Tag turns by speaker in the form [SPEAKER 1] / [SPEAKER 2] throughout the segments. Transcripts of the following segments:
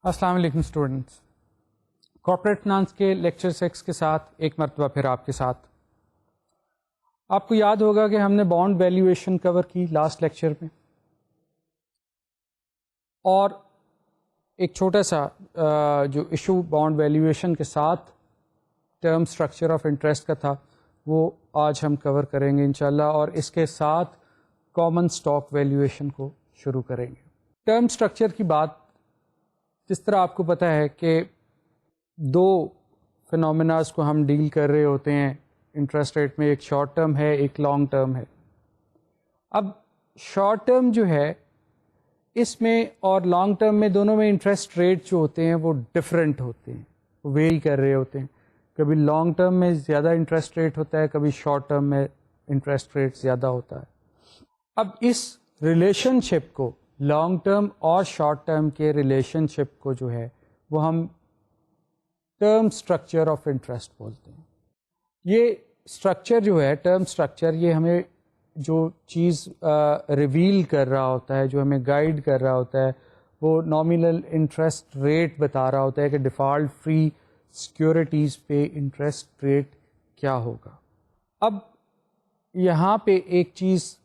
[SPEAKER 1] السلام علیکم students, corporate finance کے لیکچر 6 کے ساتھ ایک مرتبہ پھر آپ کے ساتھ. آپ کو یاد ہوگا کہ ہم نے بانڈ ویلیویشن کور کی لاسٹ لیکچر میں، اور ایک چھوٹا سا جو ایشو بانڈ ویلیویشن کے ساتھ ٹرم اسٹرکچر آف انٹرسٹ کا تھا وہ آج ہم کور کریں گے انشاءاللہ، اور اس کے ساتھ کامن اسٹاک ویلیویشن کو شروع کریں گے. ٹرم اسٹرکچر کی بات جس طرح آپ کو پتہ ہے کہ دو فنومیناز کو ہم ڈیل کر رہے ہوتے ہیں انٹرسٹ ریٹ میں، ایک شارٹ ٹرم ہے، ایک لانگ ٹرم ہے. اب شارٹ ٹرم جو ہے اس میں اور لانگ ٹرم میں دونوں میں انٹرسٹ ریٹ جو ہوتے ہیں وہ ڈفرینٹ ہوتے ہیں، وہ ویری کر رہے ہوتے ہیں. کبھی لانگ ٹرم میں زیادہ انٹرسٹ ریٹ ہوتا ہے، کبھی شارٹ ٹرم میں انٹرسٹ ریٹ زیادہ ہوتا ہے. اب اس ریلیشن شپ کو، لانگ ٹرم اور شارٹ ٹرم کے ریلیشن شپ کو جو ہے وہ ہم ٹرم اسٹرکچر آف انٹرسٹ بولتے ہیں. یہ اسٹرکچر جو ہے ٹرم اسٹرکچر، یہ ہمیں جو چیز ریویل کر رہا ہوتا ہے، جو ہمیں گائیڈ کر رہا ہوتا ہے، وہ نامینل انٹرسٹ ریٹ بتا رہا ہوتا ہے کہ ڈیفالٹ فری سیکیورٹیز پہ انٹرسٹ ریٹ کیا ہوگا. اب یہاں پہ ایک چیز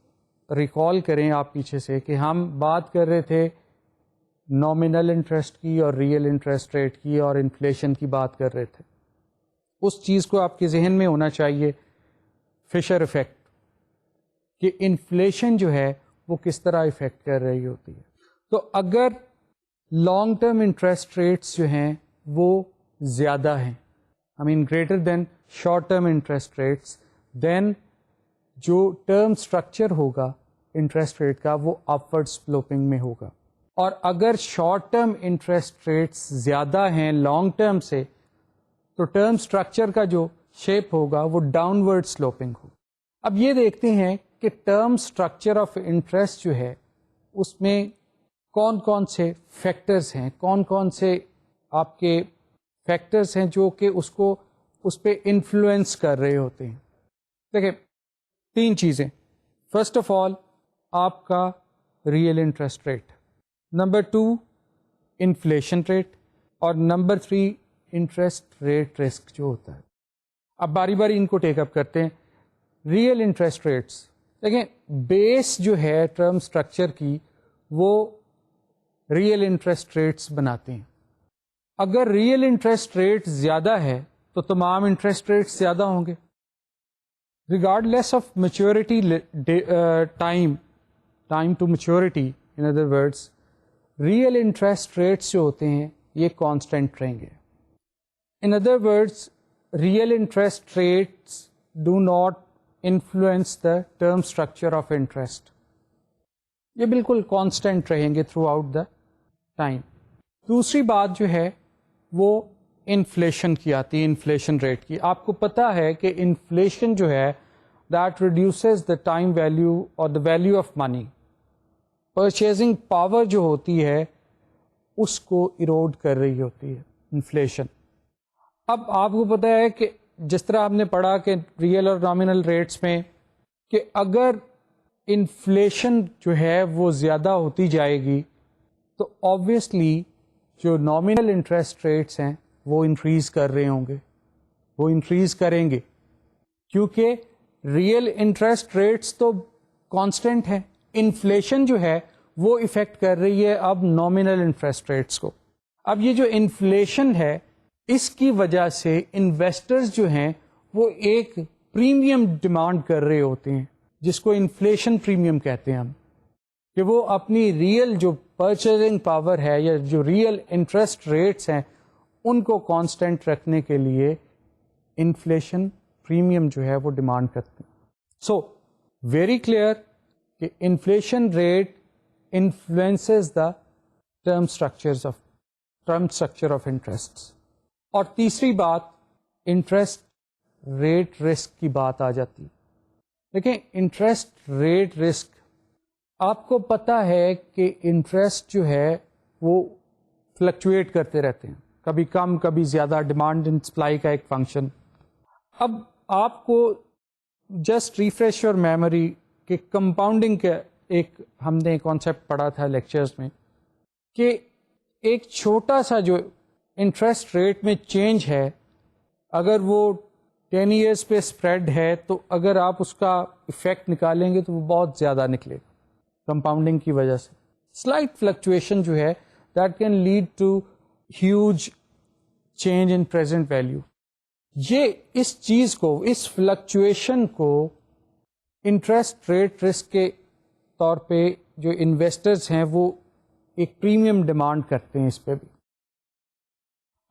[SPEAKER 1] ریکال کریں آپ پیچھے سے کہ ہم بات کر رہے تھے نامینل انٹرسٹ کی اور ریئل انٹرسٹ ریٹ کی، اور انفلیشن کی بات کر رہے تھے. اس چیز کو آپ کے ذہن میں ہونا چاہیے، فشر افیکٹ، کہ انفلیشن جو ہے وہ کس طرح افیکٹ کر رہی ہوتی ہے. تو اگر لانگ ٹرم انٹرسٹ ریٹس جو ہیں وہ زیادہ ہیں، greater than short term interest rates, then جو ٹرم اسٹرکچر ہوگا انٹرسٹ ریٹ کا وہ اپورڈ سلوپنگ میں ہوگا. اور اگر شارٹ ٹرم انٹرسٹ ریٹس زیادہ ہیں لانگ ٹرم سے، تو ٹرم اسٹرکچر کا جو شیپ ہوگا وہ ڈاؤن ورڈ سلوپنگ ہوگا. اب یہ دیکھتے ہیں کہ ٹرم اسٹرکچر آف انٹرسٹ جو ہے اس میں کون کون سے فیکٹرز ہیں، کون کون سے آپ کے فیکٹرز ہیں جو کہ اس پہ انفلوئنس کر رہے ہوتے ہیں. دیکھیں، تین چیزیں. فرسٹ آف آل آپ کا real interest rate, number 2 inflation rate, اور نمبر 3 انٹرسٹ ریٹ رسک جو ہوتا ہے. اب باری باری ان کو ٹیک اپ کرتے ہیں. ریئل انٹرسٹ ریٹس، دیکھیں بیس جو ہے ٹرم اسٹرکچر کی وہ ریئل انٹرسٹ ریٹس بناتے ہیں. اگر ریئل انٹرسٹ ریٹ زیادہ ہے تو تمام انٹرسٹ ریٹس زیادہ ہوں گے. regardless of maturity time to maturity, in other words, real interest rates جو ہوتے ہیں یہ constant رہیں گے. In other words, real interest rates do not influence the term structure of interest. یہ بالکل constant رہیں گے throughout the time. دوسری بات جو ہے وہ انفلیشن کی آتی ہے، انفلیشن ریٹ کی. آپ کو پتا ہے کہ انفلیشن جو ہے that reduces the time value or the value of money. Purchasing power جو ہوتی ہے اس کو ایروڈ کر رہی ہوتی ہے انفلیشن. اب آپ کو پتا ہے کہ جس طرح آپ نے پڑھا کہ ریئل اور نامینل ریٹس میں کہ اگر انفلیشن جو ہے وہ زیادہ ہوتی جائے گی تو آبویسلی جو نامینل انٹرسٹ ریٹس ہیں وہ انکریز کر رہے ہوں گے، وہ انکریز کریں گے، کیونکہ ریئل انٹرسٹ ریٹس تو کانسٹنٹ ہے. انفلیشن جو ہے وہ افیکٹ کر رہی ہے اب نامینل انٹرسٹ ریٹس کو. اب یہ جو انفلیشن ہے اس کی وجہ سے انویسٹرز جو ہیں وہ ایک پریمیم ڈیمانڈ کر رہے ہوتے ہیں، جس کو انفلیشن پریمیم کہتے ہیں ہم، کہ وہ اپنی ریئل جو پرچیزنگ پاور ہے یا جو ریئل انٹرسٹ ریٹس ہیں ان کو کانسٹنٹ رکھنے کے لیے انفلیشن پریمیم جو ہے وہ ڈیمانڈ کرتے ہیں. سو ویری کلیئر کہ inflation rate influences the term structure of interest. اور تیسری بات انٹرسٹ ریٹ رسک کی بات آ جاتی. دیکھیں انٹرسٹ ریٹ رسک، آپ کو پتا ہے کہ انٹرسٹ جو ہے وہ فلکچویٹ کرتے رہتے ہیں، کبھی کم کبھی زیادہ، ڈیمانڈ اینڈ سپلائی کا ایک فنکشن. اب آپ کو جسٹ ریفریش یور میموری کہ کمپاؤنڈنگ کا ایک ہم نے کانسیپٹ پڑھا تھا لیکچرز میں، کہ ایک چھوٹا سا جو انٹرسٹ ریٹ میں چینج ہے، اگر وہ 10 ایئرس پہ اسپریڈ ہے تو اگر آپ اس کا افیکٹ نکالیں گے تو وہ بہت زیادہ نکلے گا کمپاؤنڈنگ کی وجہ سے. سلائٹ فلکچویشن جو ہے that can lead to huge change in present value. یہ اس چیز کو، اس فلکچویشن کو انٹرسٹ ریٹ رسک کے طور پہ جو انویسٹرز ہیں وہ ایک پریمیم ڈیمانڈ کرتے ہیں اس پہ بھی.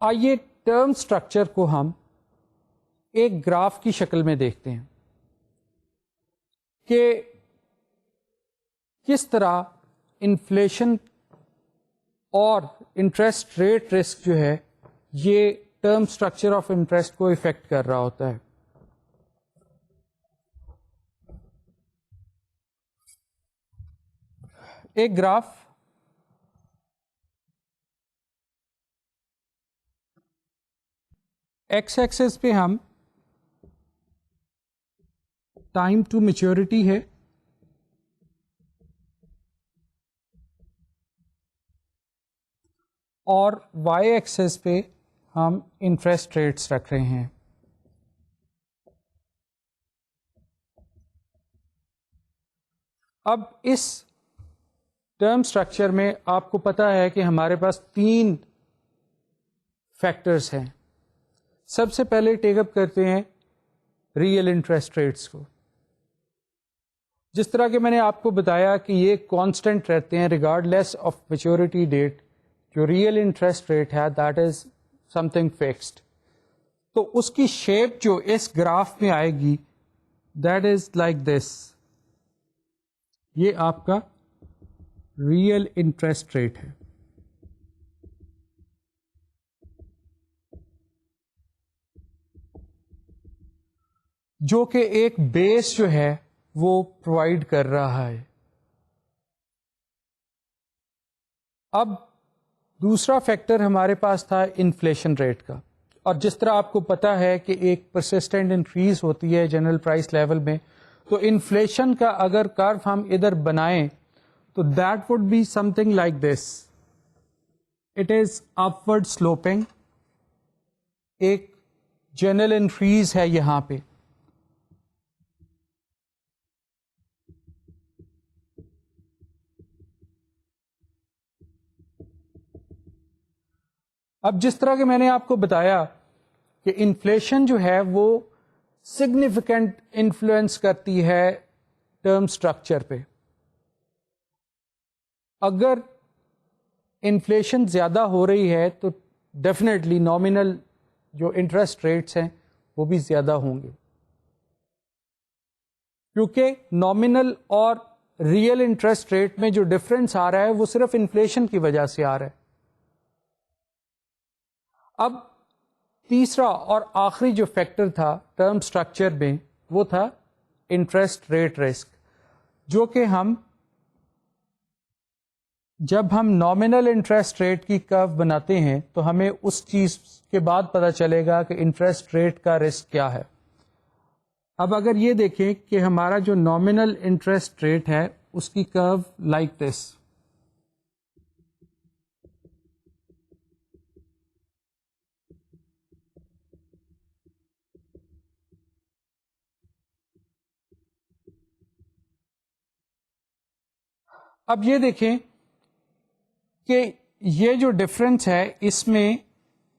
[SPEAKER 1] آئیے ٹرم سٹرکچر کو ہم ایک گراف کی شکل میں دیکھتے ہیں کہ کس طرح انفلیشن اور انٹرسٹ ریٹ رسک جو ہے یہ ٹرم سٹرکچر آف انٹرسٹ کو افیکٹ کر رہا ہوتا ہے. ایک گراف ایکس ایکسس پہ ہم ٹائم ٹو میچورٹی ہے، اور وائی ایکسس پہ ہم انٹرسٹ ریٹس رکھ رہے ہیں. اب اس ٹرم سٹرکچر میں آپ کو پتا ہے کہ ہمارے پاس 3 فیکٹرز ہیں. سب سے پہلے ٹیک اپ کرتے ہیں ریئل انٹرسٹ ریٹس کو. جس طرح کہ میں نے آپ کو بتایا کہ یہ کانسٹنٹ رہتے ہیں regardless of maturity date. جو ریئل انٹرسٹ ریٹ ہے that is something fixed. تو اس کی شیپ جو اس گراف میں آئے گی دیٹ از لائک دس. یہ آپ کا ریئل انٹرسٹ ریٹ ہے. جو کہ ایک بیس جو ہے وہ پرووائڈ کر رہا ہے. اب دوسرا فیکٹر ہمارے پاس تھا انفلیشن ریٹ کا، اور جس طرح آپ کو پتا ہے کہ ایک پرسسٹنٹ انکریز ہوتی ہے جنرل پرائس لیول میں، تو انفلیشن کا اگر کرو ہم ادھر بنائیں تو that would be something like this. It is upward sloping. ایک جنرل انکریز ہے یہاں پہ. اب جس طرح کہ میں نے آپ کو بتایا کہ انفلیشن جو ہے وہ سگنیفیکنٹ انفلوئنس کرتی ہے ٹرم سٹرکچر پہ. اگر انفلیشن زیادہ ہو رہی ہے تو ڈیفینیٹلی نامینل جو انٹرسٹ ریٹس ہیں وہ بھی زیادہ ہوں گے، کیونکہ نامینل اور ریئل انٹرسٹ ریٹ میں جو ڈفرینس آ رہا ہے وہ صرف انفلیشن کی وجہ سے آ رہا ہے. اب تیسرا اور آخری جو فیکٹر تھا ٹرم سٹرکچر میں وہ تھا انٹرسٹ ریٹ رسک، جو کہ جب ہم نامینل انٹرسٹ ریٹ کی کرو بناتے ہیں تو ہمیں اس چیز کے بعد پتہ چلے گا کہ انٹرسٹ ریٹ کا رسک کیا ہے. اب اگر یہ دیکھیں کہ ہمارا جو نامینل انٹرسٹ ریٹ ہے اس کی کرو لائک دس. اب یہ دیکھیں کہ یہ جو ڈفرینس ہے اس میں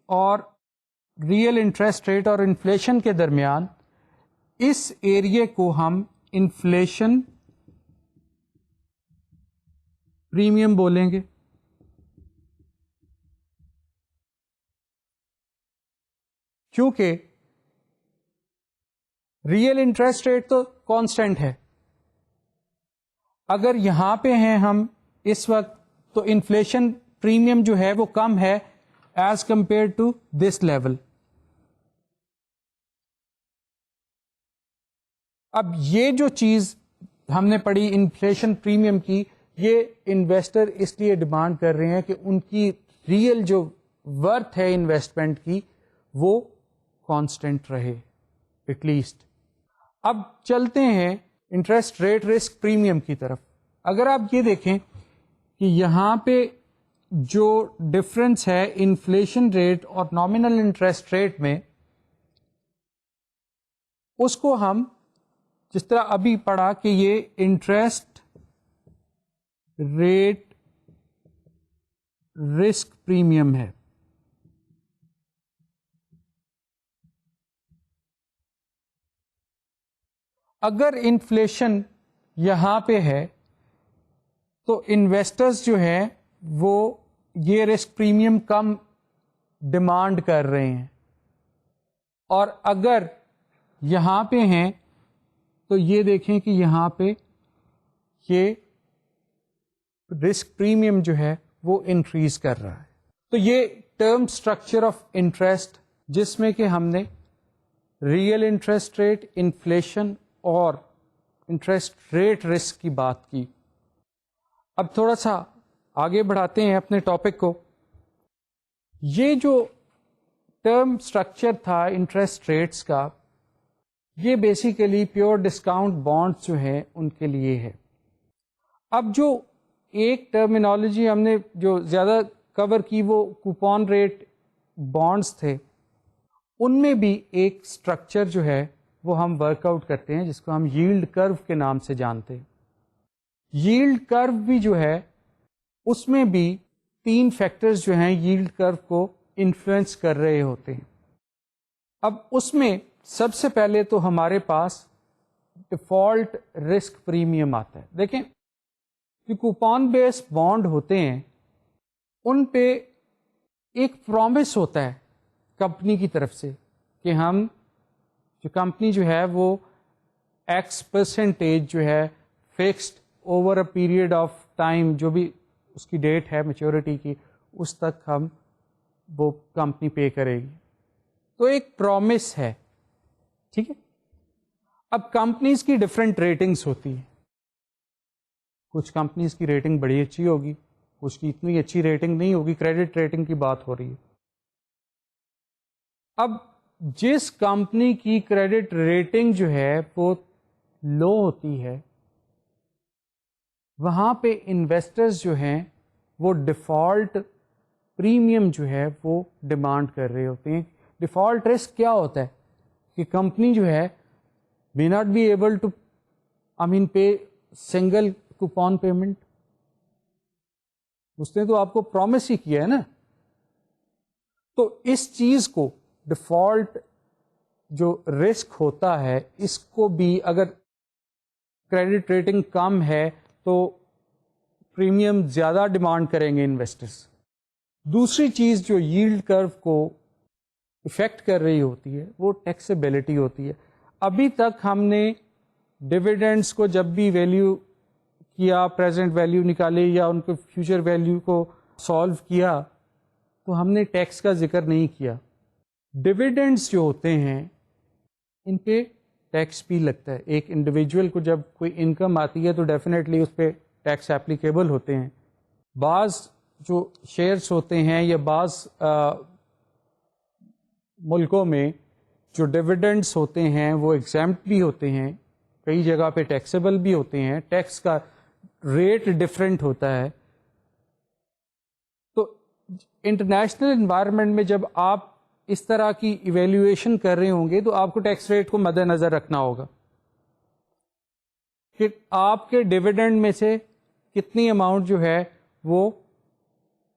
[SPEAKER 1] اور ریئل انٹرسٹ ریٹ اور انفلیشن کے درمیان، اس ایریے کو ہم انفلیشن پریمیم بولیں گے. کیونکہ ریئل انٹرسٹ ریٹ تو کانسٹنٹ ہے. اگر یہاں پہ ہیں ہم اس وقت تو انفلیشن پریمیم جو ہے وہ کم ہے as compare to this level. اب یہ جو چیز ہم نے پڑھی انفلیشن پریمیم کی، یہ انویسٹر اس لیے ڈیمانڈ کر رہے ہیں کہ ان کی ریئل جو ورتھ ہے انویسٹمنٹ کی وہ کانسٹنٹ رہے ایٹ لیسٹ. اب چلتے ہیں انٹرسٹ ریٹ رسک پریمیم کی طرف. اگر آپ یہ دیکھیں کہ یہاں پہ جو ڈفرنس ہے انفلیشن ریٹ اور نامنل انٹرسٹ ریٹ میں، اس کو ہم جس طرح ابھی پڑھا کہ یہ انٹرسٹ ریٹ رسک پریمیم ہے. اگر انفلیشن یہاں پہ ہے تو انویسٹرز جو ہیں وہ یہ رسک پریمیم کم ڈیمانڈ کر رہے ہیں، اور اگر یہاں پہ ہیں تو یہ دیکھیں کہ یہاں پہ یہ رسک پریمیم جو ہے وہ انکریز کر رہا ہے. تو یہ ٹرم اسٹرکچر آف انٹرسٹ جس میں کہ ہم نے ریئل انٹرسٹ ریٹ، انفلیشن اور انٹرسٹ ریٹ رسک کی بات کی. اب تھوڑا سا آگے بڑھاتے ہیں اپنے ٹاپک کو. یہ جو ٹرم اسٹرکچر تھا انٹرسٹ ریٹس کا، یہ بیسیکلی پیور ڈسکاؤنٹ بانڈز جو ہیں ان کے لیے ہے. اب جو ایک ٹرمینالوجی ہم نے جو زیادہ کور کی وہ کوپون ریٹ بانڈز تھے، ان میں بھی ایک اسٹرکچر جو ہے وہ ہم ورک آؤٹ کرتے ہیں جس کو ہم ییلڈ کرو کے نام سے جانتے ہیں. ییلڈ کرو بھی جو ہے اس میں بھی 3 فیکٹرز جو ہیں ییلڈ کرو کو انفلوئنس کر رہے ہوتے ہیں. اب اس میں سب سے پہلے تو ہمارے پاس ڈیفالٹ رسک پریمیم آتا ہے. دیکھیں جو کوپون بیس بانڈ ہوتے ہیں ان پہ ایک پرومس ہوتا ہے کمپنی کی طرف سے کہ ہم جو کمپنی جو ہے وہ X% جو ہے fixed over a period of time, جو بھی اس کی ڈیٹ ہے میچورٹی کی، اس تک ہم وہ کمپنی پے کرے گی. تو ایک پرومس ہے، ٹھیک ہے. اب کمپنیز کی ڈفرینٹ ریٹنگز ہوتی ہیں. کچھ کمپنیز کی ریٹنگ بڑی اچھی ہوگی، کچھ کی اتنی اچھی ریٹنگ نہیں ہوگی. کریڈٹ ریٹنگ کی بات ہو رہی ہے. اب جس کمپنی کی کریڈٹ ریٹنگ جو ہے وہ لو ہوتی ہے، وہاں پہ انویسٹرز جو ہیں وہ ڈیفالٹ پریمیم جو ہے وہ ڈیمانڈ کر رہے ہوتے ہیں. ڈیفالٹ رسک کیا ہوتا ہے کہ کمپنی جو ہے may not be able to pay single coupon payment. اس نے تو آپ کو پرومس ہی کیا ہے نا. تو اس چیز کو ڈیفالٹ جو رسک ہوتا ہے اس کو بھی اگر کریڈٹ ریٹنگ کم ہے تو پریمیم زیادہ ڈیمانڈ کریں گے انویسٹرز. دوسری چیز جو ییلڈ کرو کو افیکٹ کر رہی ہوتی ہے وہ ٹیکسیبلٹی ہوتی ہے. ابھی تک ہم نے ڈویڈنڈس کو جب بھی ویلیو کیا، پریزنٹ ویلیو نکالی یا ان کو فیوچر ویلیو کو سالو کیا تو ہم نے ٹیکس کا ذکر نہیں کیا. ڈویڈنڈس جو ہوتے ہیں ان پہ ٹیکس بھی لگتا ہے. ایک انڈیویجول کو جب کوئی انکم آتی ہے تو ڈیفینیٹلی اس پہ ٹیکس اپلیکیبل ہوتے ہیں. بعض جو شیئرس ہوتے ہیں یا بعض ملکوں میں جو ڈویڈنڈس ہوتے ہیں وہ ایگزیمپٹ بھی ہوتے ہیں، کئی جگہ پہ ٹیکسیبل بھی ہوتے ہیں. ٹیکس کا ریٹ ڈفرینٹ ہوتا ہے. تو انٹرنیشنل انوائرمنٹ میں جب آپ اس طرح کی ایویلیویشن کر رہے ہوں گے تو آپ کو ٹیکس ریٹ کو مد نظر رکھنا ہوگا کہ آپ کے ڈویڈنڈ میں سے کتنی اماؤنٹ جو ہے وہ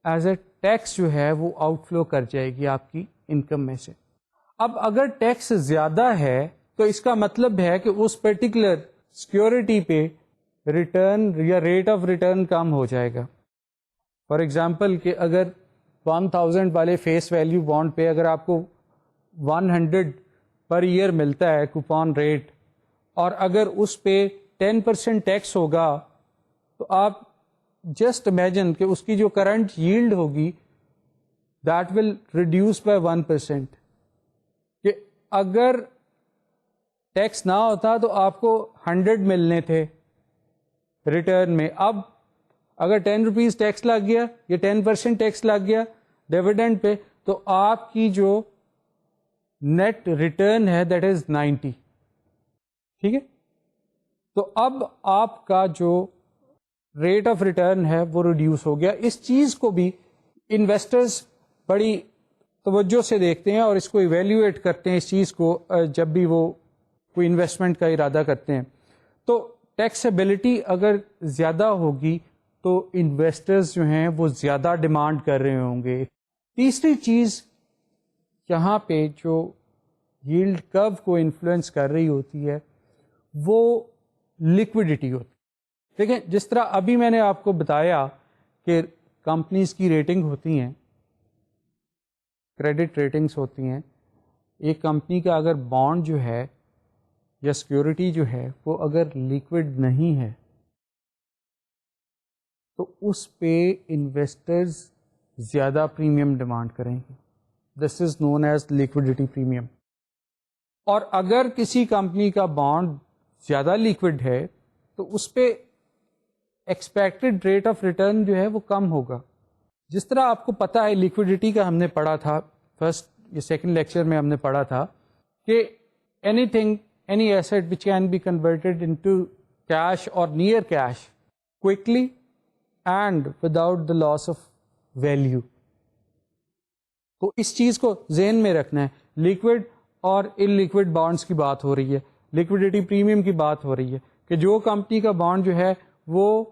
[SPEAKER 1] ایز اے ٹیکس جو ہے وہ آؤٹ فلو کر جائے گی آپ کی انکم میں سے. اب اگر ٹیکس زیادہ ہے تو اس کا مطلب ہے کہ اس پرٹیکولر سیکورٹی پہ ریٹرن یا ریٹ آف ریٹرن کم ہو جائے گا. فار ایگزامپل کہ اگر 1000 والے فیس ویلیو بانڈ پہ اگر آپ کو 100 پر ایئر ملتا ہے کوپون ریٹ، اور اگر اس پہ 10% ٹیکس ہوگا تو آپ جسٹ امیجن کہ اس کی جو کرنٹ ییلڈ ہوگی دیٹ ول ریڈیوس بائی 1%. کہ اگر ٹیکس نہ ہوتا تو آپ کو 100 ملنے تھے ریٹرن میں. اب اگر 10 روپیز ٹیکس لگ گیا یا 10% ٹیکس لگ گیا ڈیویڈنڈ پہ تو آپ کی جو نیٹ ریٹرن ہے دیٹ از 90. ٹھیک ہے. تو اب آپ کا جو ریٹ آف ریٹرن ہے وہ ریڈیوس ہو گیا. اس چیز کو بھی انویسٹرز بڑی توجہ سے دیکھتے ہیں اور اس کو ایویلیویٹ کرتے ہیں اس چیز کو جب بھی وہ کوئی انویسٹمنٹ کا ارادہ کرتے ہیں. تو ٹیکسیبلٹی اگر زیادہ ہوگی تو انویسٹرز جو ہیں وہ زیادہ ڈیمانڈ کر رہے ہوں گے. تیسری چیز یہاں پہ جو ییلڈ کرو کو انفلوئنس کر رہی ہوتی ہے وہ لیکوڈیٹی ہوتی ہے. دیکھیں جس طرح ابھی میں نے آپ کو بتایا کہ کمپنیز کی ریٹنگ ہوتی ہیں, کریڈٹ ریٹنگز ہوتی ہیں. ایک کمپنی کا اگر بانڈ جو ہے یا سیکیورٹی جو ہے وہ اگر لیکوڈ نہیں ہے تو اس پہ انویسٹرز زیادہ پریمیم ڈیمانڈ کریں گے. دس از نون ایز لیکوڈیٹی پریمیم. اور اگر کسی کمپنی کا بانڈ زیادہ لیکوڈ ہے تو اس پہ ایکسپیکٹڈ ریٹ آف ریٹرن جو ہے وہ کم ہوگا. جس طرح آپ کو پتا ہے لیکوڈیٹی کا ہم نے پڑھا تھا فرسٹ یا سیکنڈ لیکچر میں ہم نے پڑھا تھا کہ anything any asset which can be converted into cash اور near cash quickly and without the loss of value. تو اس چیز کو ذہن میں رکھنا ہے. لیکوڈ اور ان لیکوڈ بانڈس کی بات ہو رہی ہے, لیکوڈیٹی پریمیم کی بات ہو رہی ہے کہ جو کمپنی کا بانڈ جو ہے وہ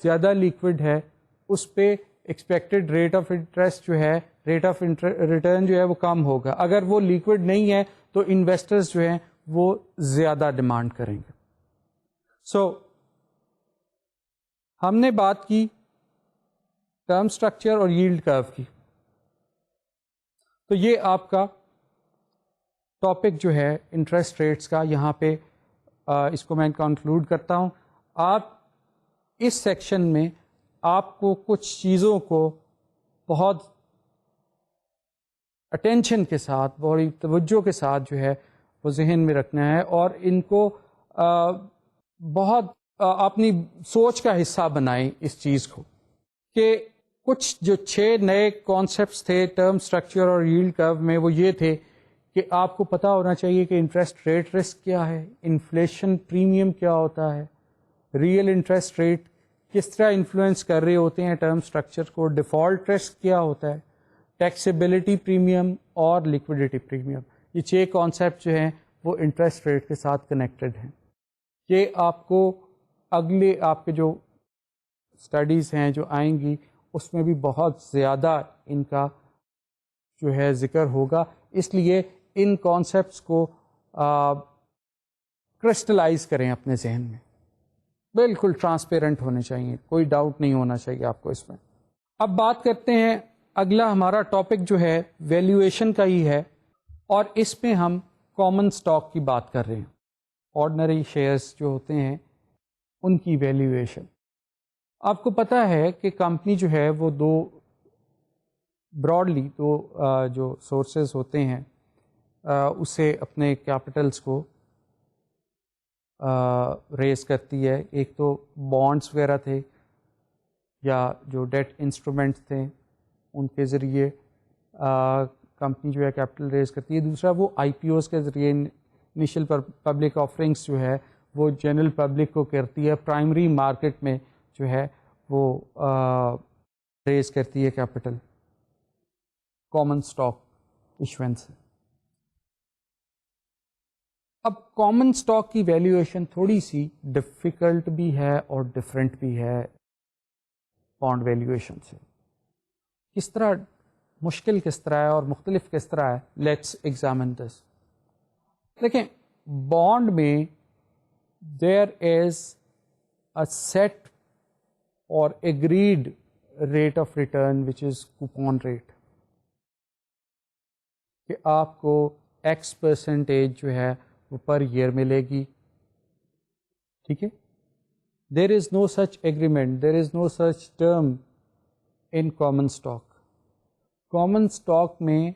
[SPEAKER 1] زیادہ لیکوڈ ہے اس پہ ایکسپیکٹڈ ریٹ آف انٹرسٹ جو ہے, ریٹ آف ریٹرن جو ہے وہ کم ہوگا. اگر وہ لیکوڈ نہیں ہے تو انویسٹرز جو ہیں وہ زیادہ ڈیمانڈ کریں گے. سو ہم نے بات کی ٹرم اسٹرکچر اور ییلڈ کرو کی. تو یہ آپ کا ٹاپک جو ہے انٹرسٹ ریٹس کا, یہاں پہ اس کو میں کنکلوڈ کرتا ہوں. آپ اس سیکشن میں آپ کو کچھ چیزوں کو بہت اٹینشن کے ساتھ, بڑی توجہ کے ساتھ جو ہے وہ ذہن میں رکھنا ہے اور ان کو بہت اپنی سوچ کا حصہ بنائیں اس چیز کو کہ کچھ جو 6 نئے کانسیپٹس تھے ٹرم اسٹرکچر اور ییلڈ کرو میں وہ یہ تھے کہ آپ کو پتہ ہونا چاہیے کہ انٹرسٹ ریٹ رسک کیا ہے, انفلیشن پریمیم کیا ہوتا ہے, ریئل انٹرسٹ ریٹ کس طرح انفلوئنس کر رہے ہوتے ہیں ٹرم اسٹرکچر کو, ڈیفالٹ رسک کیا ہوتا ہے, ٹیکسیبلٹی پریمیم اور لیکوڈیٹی پریمیم. یہ 6 کانسیپٹ جو ہیں وہ انٹرسٹ ریٹ کے ساتھ کنیکٹڈ ہیں. یہ آپ کو اگلے آپ کے جو اسٹڈیز ہیں جو آئیں گی اس میں بھی بہت زیادہ ان کا جو ہے ذکر ہوگا. اس لیے ان کانسیپٹس کو کرسٹلائز کریں اپنے ذہن میں, بالکل ٹرانسپیرنٹ ہونے چاہیے, کوئی ڈاؤٹ نہیں ہونا چاہیے آپ کو اس میں. اب بات کرتے ہیں, اگلا ہمارا ٹاپک جو ہے ویلیویشن کا ہی ہے اور اس میں ہم کامن اسٹاک کی بات کر رہے ہیں. آرڈنری شیئرز جو ہوتے ہیں ان کی ویلیویشن. آپ کو پتہ ہے کہ کمپنی جو ہے وہ براڈلی دو جو سورسز ہوتے ہیں اسے اپنے کیپٹلز کو ریز کرتی ہے. ایک تو بانڈز وغیرہ تھے یا جو ڈیٹ انسٹرومنٹس تھے ان کے ذریعے کمپنی جو ہے کیپٹل ریز کرتی ہے. دوسرا وہ آئی پی اوز کے ذریعے انیشیل پبلک آفرنگس جو ہے وہ جنرل پبلک کو کرتی ہے, پرائمری مارکیٹ میں جو ہے وہ ریز کرتی ہے کیپٹل کامن اسٹاک ایشوینس سے. اب کامن اسٹاک کی ویلیویشن تھوڑی سی ڈفیکلٹ بھی ہے اور ڈفرینٹ بھی ہے بانڈ ویلیویشن سے. کس طرح مشکل کس طرح ہے اور مختلف کس طرح ہے, لیٹس ایگزامن دس. دیکھیں بانڈ میں دیر از اے سیٹ اور agreed rate of return which is coupon rate, کہ آپ کو X% جو ہے وہ پر ایئر ملے گی. ٹھیک ہے, there is no such agreement, there is no such term in common stock. Common stock میں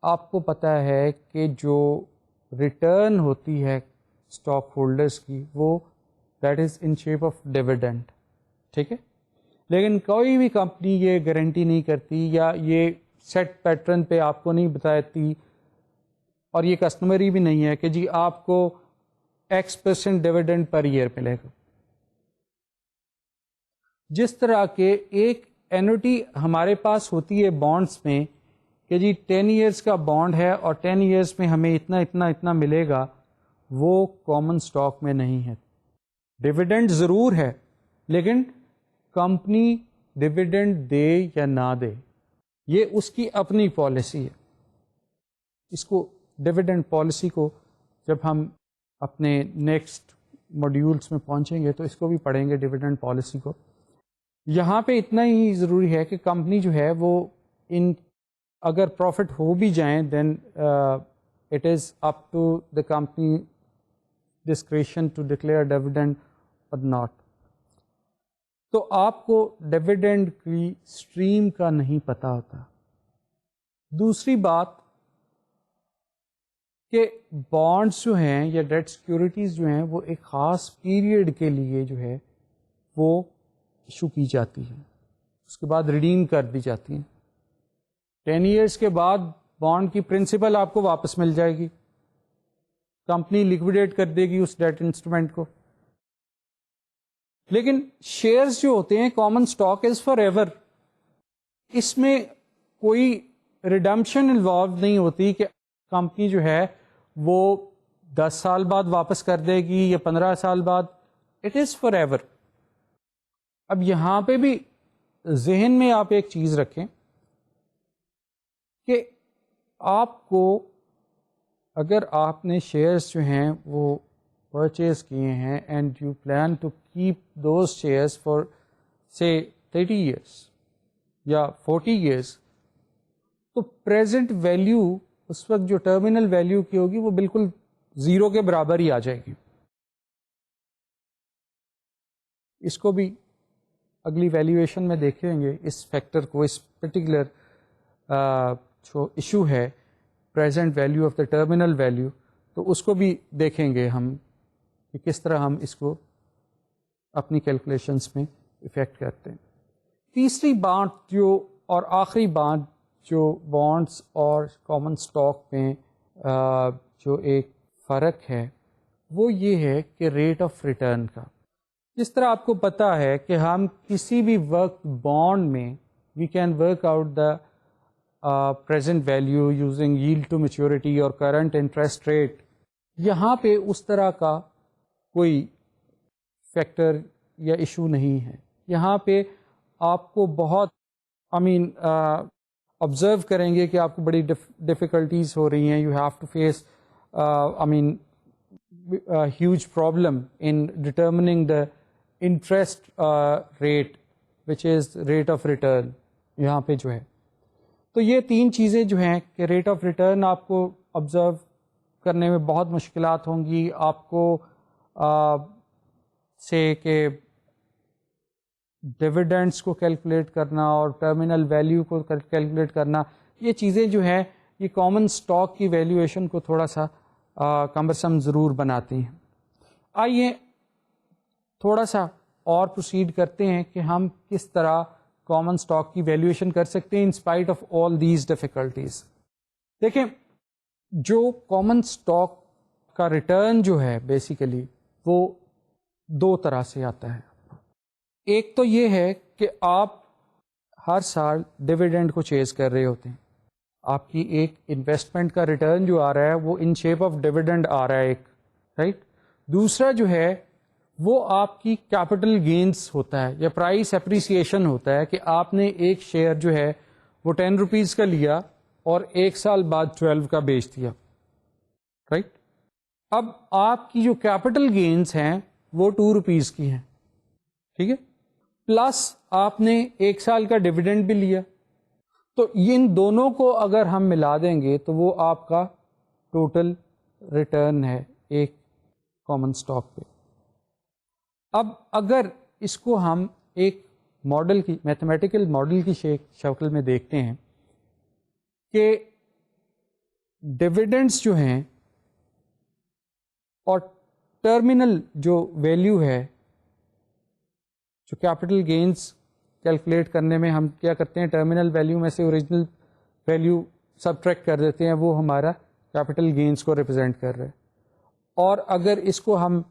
[SPEAKER 1] آپ کو پتہ ہے کہ جو ریٹرن ہوتی ہے اسٹاک ہولڈرس کی وہ that is in shape of dividend. ٹھیک ہے, لیکن کوئی بھی کمپنی یہ گارنٹی نہیں کرتی یا یہ سیٹ پیٹرن پہ آپ کو نہیں بتاتی اور یہ کسٹمری بھی نہیں ہے کہ جی آپ کو X% ڈیویڈنڈ پر ایئر ملے گا. جس طرح کے ایک اینوٹی ہمارے پاس ہوتی ہے بانڈس میں کہ جی 10 ایئرس کا بانڈ ہے اور 10 ایئرس میں ہمیں اتنا اتنا اتنا ملے گا، وہ کامن سٹاک میں نہیں ہے. ڈویڈنڈ ضرور ہے لیکن کمپنی ڈویڈنڈ دے یا نہ دے یہ اس کی اپنی پالیسی ہے. اس کو ڈویڈنڈ پالیسی کو جب ہم اپنے نیکسٹ ماڈیولس میں پہنچیں گے تو اس کو بھی پڑھیں گے ڈویڈنڈ پالیسی کو. یہاں پہ اتنا ہی ضروری ہے کہ کمپنی جو ہے وہ اگر پروفٹ ہو بھی جائیں then it is up to the company discretion to declare dividend اور ناٹ. تو آپ کو ڈویڈنڈ کی اسٹریم کا نہیں پتہ ہوتا. دوسری بات کہ بانڈس جو ہیں یا ڈیٹ سیکورٹیز جو ہیں وہ ایک خاص پیریڈ کے لیے جو ہے وہ ایشو کی جاتی ہیں، اس کے بعد ریڈیم کر دی جاتی ہیں. 10 ایئرس کے بعد بانڈ کی پرنسپل آپ کو واپس مل جائے گی، کمپنی لیکویڈیٹ کر دے گی اس ڈیٹ انسٹرومنٹ کو. لیکن شیئرز جو ہوتے ہیں کامن اسٹاک از فار ایور، اس میں کوئی ریڈمپشن انوالو نہیں ہوتی کہ کمپنی جو ہے وہ 10 سال بعد واپس کر دے گی یا 15 سال بعد. It is forever ever. اب یہاں پہ بھی ذہن میں آپ ایک چیز رکھیں کہ آپ کو اگر آپ نے شیئرز جو ہیں وہ پرچیز کیے ہیں and you plan to keep those shares for say 30 years یا 40 ایئرس، تو پریزنٹ ویلیو اس وقت جو ٹرمینل ویلیو کی ہوگی وہ بالکل زیرو کے برابر ہی آ جائے گی. اس کو بھی اگلی ویلیویشن میں دیکھیں گے اس فیکٹر کو، اس پرٹیکولر جو ایشو ہے present value of the terminal value, تو اس کو بھی دیکھیں گے ہم کہ کس طرح ہم اس کو اپنی کیلکولیشنس میں افیکٹ کرتے ہیں. تیسری بات جو اور آخری بات جو بانڈس اور کامن اسٹاک میں جو ایک فرق ہے وہ یہ ہے کہ ریٹ آف ریٹرن کا. جس طرح آپ کو پتہ ہے کہ ہم کسی بھی وقت بانڈ میں we can work out the present value using yield to maturity اور کرنٹ انٹرسٹ ریٹ. یہاں پہ اس طرح کا کوئی فیکٹر یا ایشو نہیں ہے. یہاں پہ آپ کو بہت آبزرو کریں گے کہ آپ کو بڑی ڈفیکلٹیز ہو رہی ہیں. You have to face huge problem in determining the interest rate which is rate of return. یہاں پہ جو ہے تو یہ 3 چیزیں جو ہیں کہ ریٹ آف ریٹرن آپ کو آبزرو کرنے میں بہت مشکلات ہوں گی آپ کو سے کہ ڈویڈنڈس کو کیلکولیٹ کرنا اور ٹرمینل ویلیو کو کیلکولیٹ کرنا، یہ چیزیں جو ہیں یہ کامن اسٹاک کی ویلیویشن کو تھوڑا سا کمبرسم ضرور بناتی ہیں. آئیے تھوڑا سا اور پروسیڈ کرتے ہیں کہ ہم کس طرح کامن اسٹاک کی ویلیویشن کر سکتے ہیں in spite of all these difficulties. دیکھیں جو کامن اسٹاک کا ریٹرن جو ہے بیسیکلی وہ 2 طرح سے آتا ہے. ایک تو یہ ہے کہ آپ ہر سال ڈویڈنڈ کو چیز کر رہے ہوتے ہیں، آپ کی ایک انویسٹمنٹ کا ریٹرن جو آ رہا ہے وہ ان شیپ آف ڈویڈنڈ آ رہا ہے ایک، رائٹ. دوسرا جو ہے وہ آپ کی کیپٹل گینز ہوتا ہے یا پرائس اپریسیشن ہوتا ہے کہ آپ نے ایک شیئر جو ہے وہ 10 روپیز کا لیا اور 1 سال بعد 12 کا بیچ دیا، رائٹ. اب آپ کی جو کیپٹل گینز ہیں وہ 2 روپیز کی ہیں، ٹھیک ہے، پلس آپ نے 1 سال کا ڈویڈنڈ بھی لیا. تو ان دونوں کو اگر ہم ملا دیں گے تو وہ آپ کا ٹوٹل ریٹرن ہے ایک کامن اسٹاک پہ. اب اگر اس کو ہم ایک ماڈل کی میتھمیٹیکل ماڈل کی شکل میں دیکھتے ہیں کہ ڈویڈنڈس جو ہیں اور ٹرمینل جو ویلیو ہے، جو کیپٹل گینز کیلکولیٹ کرنے میں ہم کیا کرتے ہیں ٹرمینل ویلیو میں سے اوریجنل ویلیو سبٹریکٹ کر دیتے ہیں، وہ ہمارا کیپٹل گینز کو ریپرزینٹ کر رہا ہے. اور اگر اس کو ہم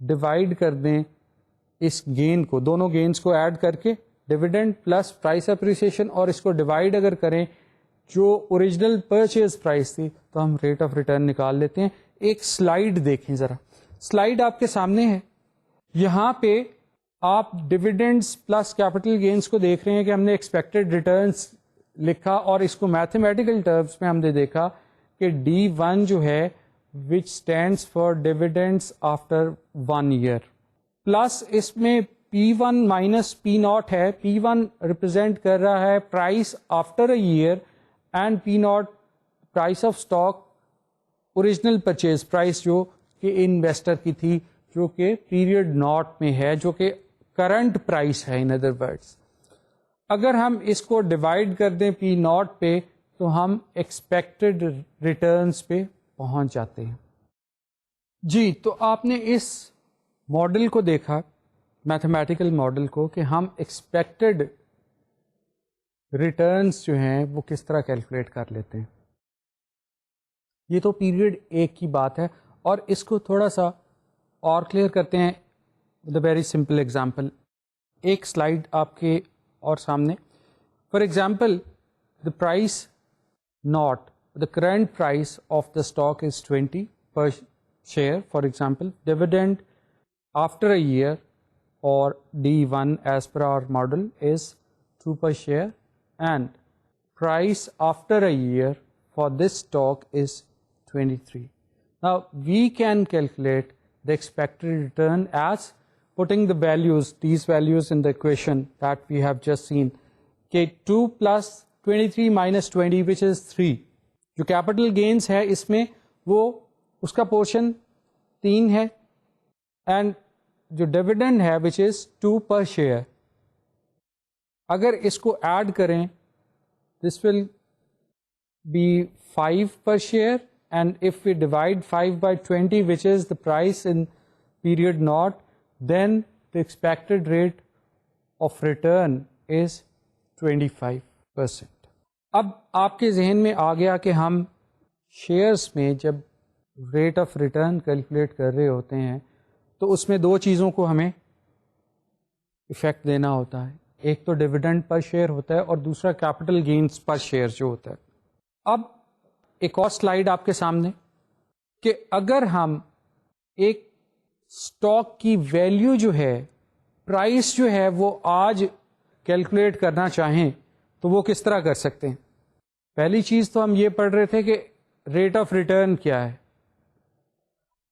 [SPEAKER 1] ڈیوائڈ کر دیں اس گین کو، دونوں گینز کو ایڈ کر کے ڈویڈنڈ پلس پرائس اپریسیشن اور اس کو ڈیوائڈ اگر کریں جو اوریجنل پرچیز پرائس تھی تو ہم ریٹ آف ریٹرن نکال لیتے ہیں. ایک سلائیڈ دیکھیں ذرا, سلائیڈ آپ کے سامنے ہے. یہاں پہ آپ ڈویڈنڈس پلس کیپٹل گینز کو دیکھ رہے ہیں کہ ہم نے ایکسپیکٹڈ ریٹرنس لکھا اور اس کو میتھمیٹیکل ٹرمز میں ہم نے دیکھا کہ D1 جو ہے which stands for dividends after 1 year plus اس میں P1 مائنس P0 ہے. P1 ریپرزینٹ کر رہا ہے price after a year and P0 price of stock original purchase price جو کہ انویسٹر کی تھی جو کہ پیریڈ ناٹ میں ہے جو کہ کرنٹ پرائس ہے. ان ادر ورڈس اگر ہم اس کو ڈیوائڈ کر دیں P0 پہ تو ہم ایکسپیکٹڈ ریٹرنس پہ پہنچ جاتے ہیں. جی تو آپ نے اس ماڈل کو دیکھا, میتھمیٹیکل ماڈل کو, کہ ہم ایکسپیکٹڈ ریٹرنس جو ہیں وہ کس طرح کیلکولیٹ کر لیتے ہیں. یہ تو پیریڈ ایک کی بات ہے اور اس کو تھوڑا سا اور کلیئر کرتے ہیں with a very simple example. ایک سلائیڈ آپ کے اور سامنے. For example the price not the current price of the stock is 20 per share, for example. Dividend after a year or D1 as per our model is 2 per share and price after a year for this stock is 23. Now we can calculate the expected return as putting the values, these values in the equation that we have just seen. Okay, 2 plus 23 minus 20 which is 3. جو capital gains ہے اس میں وہ اس کا portion 3 ہے and جو dividend ہے وچ از 2 پر share. اگر اس کو ایڈ کریں this will be 5 per share and if we divide 5 by 20 which is the price in period naught then the expected rate of return is 25%. اب آپ کے ذہن میں آ گیا کہ ہم شیئرس میں جب ریٹ آف ریٹرن کیلکولیٹ کر رہے ہوتے ہیں تو اس میں دو چیزوں کو ہمیں افیکٹ دینا ہوتا ہے. ایک تو ڈویڈنڈ پر شیئر ہوتا ہے اور دوسرا کیپٹل گینز پر شیئر جو ہوتا ہے. اب ایک اور سلائیڈ آپ کے سامنے کہ اگر ہم ایک اسٹاک کی ویلیو جو ہے پرائس جو ہے وہ آج کیلکولیٹ کرنا چاہیں تو وہ کس طرح کر سکتے ہیں. پہلی چیز تو ہم یہ پڑھ رہے تھے کہ ریٹ آف ریٹرن کیا ہے.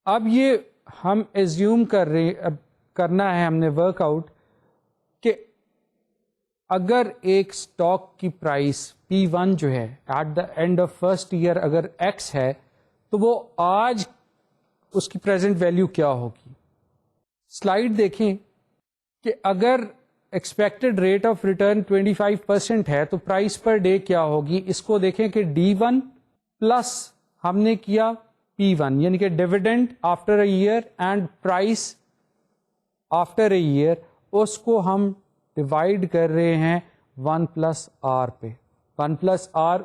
[SPEAKER 1] اب یہ ہم ایزیوم کرنا ہے ہم نے ورک آؤٹ کہ اگر ایک اسٹاک کی پرائس P1 جو ہے at the end of first year اگر X ہے تو وہ آج اس کی پریزنٹ ویلیو کیا ہوگی. سلائیڈ دیکھیں کہ اگر ایکسپیکٹڈ ریٹ آف ریٹرن 25% ہے تو پرائس پر ڈے کیا ہوگی. اس کو دیکھیں کہ D1 پلس ہم نے کیا P1 یعنی کہ dividend after a year and price after a year, اس کو ہم ڈیوائڈ کر رہے ہیں 1 پلس آر پہ. 1 plus r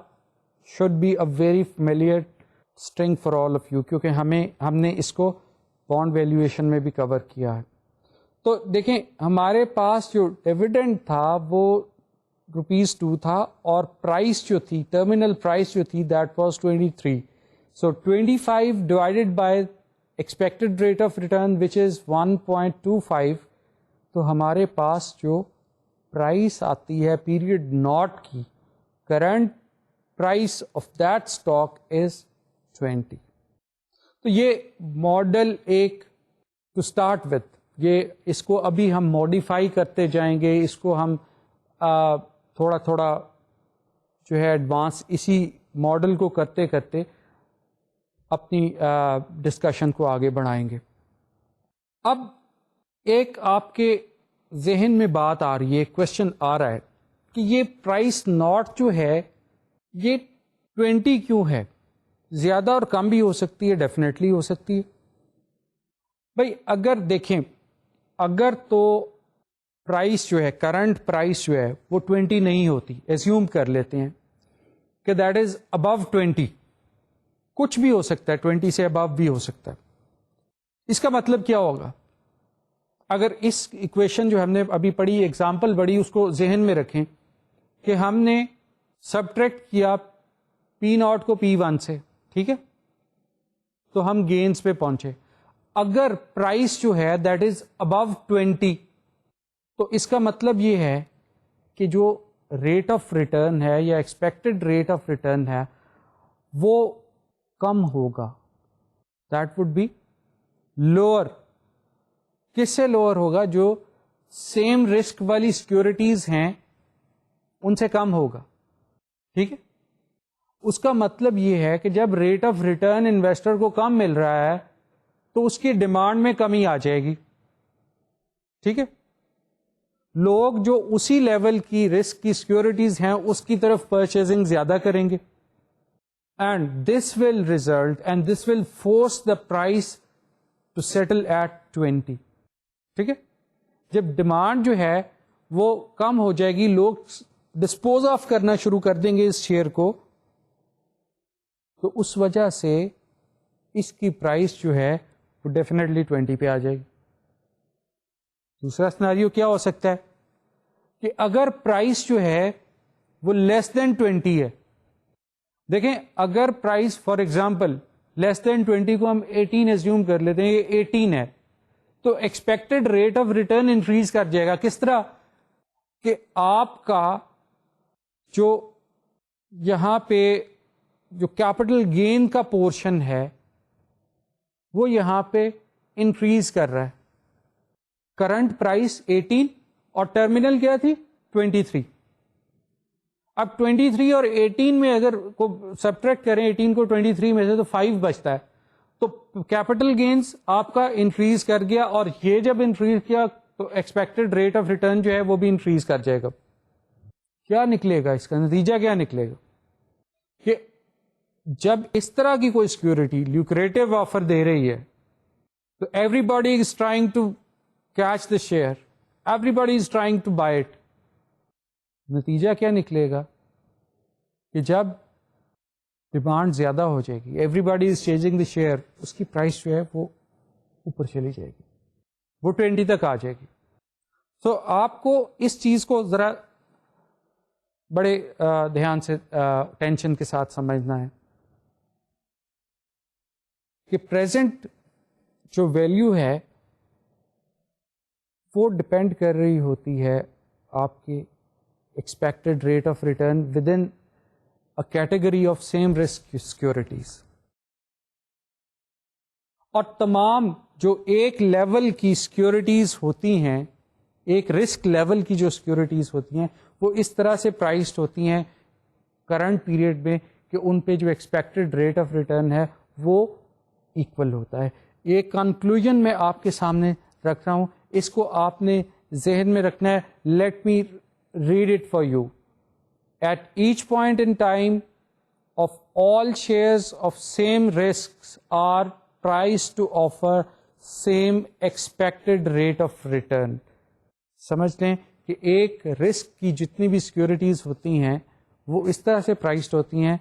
[SPEAKER 1] should be a very familiar string for all of you کیونکہ ہم نے اس کو بانڈ ویلیویشن میں بھی کور کیا ہے. تو دیکھیں ہمارے پاس جو ڈیویڈنڈ تھا وہ ₹2 تھا اور پرائس جو تھی ٹرمینل پرائس جو تھی that was 23. So 25 divided by expected rate of return which is 1.25 تو ہمارے پاس جو پرائس آتی ہے پیریڈ ناٹ کی current price of that stock is 20. تو یہ ماڈل ایک ٹو اسٹارٹ وتھ یہ اس کو ابھی ہم موڈیفائی کرتے جائیں گے, اس کو ہم تھوڑا تھوڑا جو ہے ایڈوانس اسی ماڈل کو کرتے کرتے اپنی ڈسکشن کو آگے بڑھائیں گے. اب ایک آپ کے ذہن میں بات آ رہی ہے, کوشچن آ رہا ہے کہ یہ پرائس ناٹ جو ہے یہ 20 کیوں ہے؟ زیادہ اور کم بھی ہو سکتی ہے, ڈیفینیٹلی ہو سکتی ہے. بھائی اگر دیکھیں اگر تو پرائس جو ہے کرنٹ پرائس جو ہے وہ 20 نہیں ہوتی, ایزیوم کر لیتے ہیں کہ دیٹ از ابو 20, کچھ بھی ہو سکتا ہے 20 سے ابو بھی ہو سکتا ہے. اس کا مطلب کیا ہوگا اگر اس ایکویشن جو ہم نے ابھی پڑھی ایگزامپل پڑھی اس کو ذہن میں رکھیں کہ ہم نے سبٹریکٹ کیا پی ناٹ کو پی ون سے, ٹھیک ہے, تو ہم گینز پہ پہنچے. اگر پرائس جو ہے دیٹ از ابو 20, تو اس کا مطلب یہ ہے کہ جو ریٹ آف ریٹرن ہے یا ایکسپیکٹڈ ریٹ آف ریٹرن ہے وہ کم ہوگا. That would be lower. کس سے لوور ہوگا؟ جو سیم رسک والی سیکورٹیز ہیں ان سے کم ہوگا, ٹھیک ہے. اس کا مطلب یہ ہے کہ جب ریٹ آف ریٹرن انویسٹر کو کم مل رہا ہے تو اس کی ڈیمانڈ میں کمی آ جائے گی, ٹھیک ہے. لوگ جو اسی لیول کی رسک کی سیکورٹیز ہیں اس کی طرف پرچیزنگ زیادہ کریں گے, and this will result and this will force the price to settle at 20, ٹھیک ہے. جب ڈیمانڈ جو ہے وہ کم ہو جائے گی, لوگ ڈسپوز آف کرنا شروع کر دیں گے اس شیئر کو, تو اس وجہ سے اس کی پرائس جو ہے وہ ڈیفینیٹلی 20 پہ آ جائے گی. دوسرا سیناریو کیا ہو سکتا ہے کہ اگر پرائس جو ہے وہ لیس دین 20 ہے. دیکھیں اگر پرائس فار ایگزامپل لیس دین 20 کو ہم 18 ایزیوم کر لیتے ہیں, یہ 18 ہے, تو expected rate of return increase کر جائے گا. کس طرح کہ آپ کا جو یہاں پہ جو کیپٹل گین کا پورشن ہے وہ یہاں پہ انکریز کر رہا ہے. کرنٹ پرائس 18 اور ٹرمینل کیا تھی 23. اب 23 اور 18 میں اگر کو سبٹریکٹ کریں 18 کو 23 میں سے تو 5 بچتا ہے, تو کیپٹل گینز آپ کا انکریز کر گیا, اور یہ جب انکریز کیا تو ایکسپیکٹڈ ریٹ آف ریٹرن جو ہے وہ بھی انکریز کر جائے گا. کیا نکلے گا اس کا نتیجہ؟ کیا نکلے گا کہ جب اس طرح کی کوئی سیکورٹی لیوکریٹو آفر دے رہی ہے تو everybody is trying to catch the share, everybody is trying to buy it. نتیجہ کیا نکلے گا کہ جب ڈیمانڈ زیادہ ہو جائے گی, everybody is chasing the share, اس کی پرائس جو ہے وہ اوپر چلی جائے گی, وہ 20 تک آ جائے گی. تو آپ کو اس چیز کو ذرا بڑے دھیان سے ٹینشن کے ساتھ سمجھنا ہے کہ پریزنٹ جو ویلیو ہے وہ ڈپینڈ کر رہی ہوتی ہے آپ کے expected rate of return with in a category of same risk securities. اور تمام جو ایک لیول کی سیکورٹیز ہوتی ہیں, ایک رسک لیول کی جو سیکورٹیز ہوتی ہیں وہ اس طرح سے پرائسڈ ہوتی ہیں کرنٹ پیریڈ میں کہ ان پہ جو ایکسپیکٹڈ ریٹ آف ریٹرن ہے وہ ایکول ہوتا ہے. یہ کنکلوژن میں آپ کے سامنے رکھ رہا ہوں, اس کو آپ نے ذہن میں رکھنا ہے. Let me read it for you. At each point in time of all shares of same risks are priced to offer same expected rate of return. سمجھ لیں کہ ایک رسک کی جتنی بھی سیکورٹیز ہوتی ہیں وہ اس طرح سے پرائسڈ ہوتی ہیں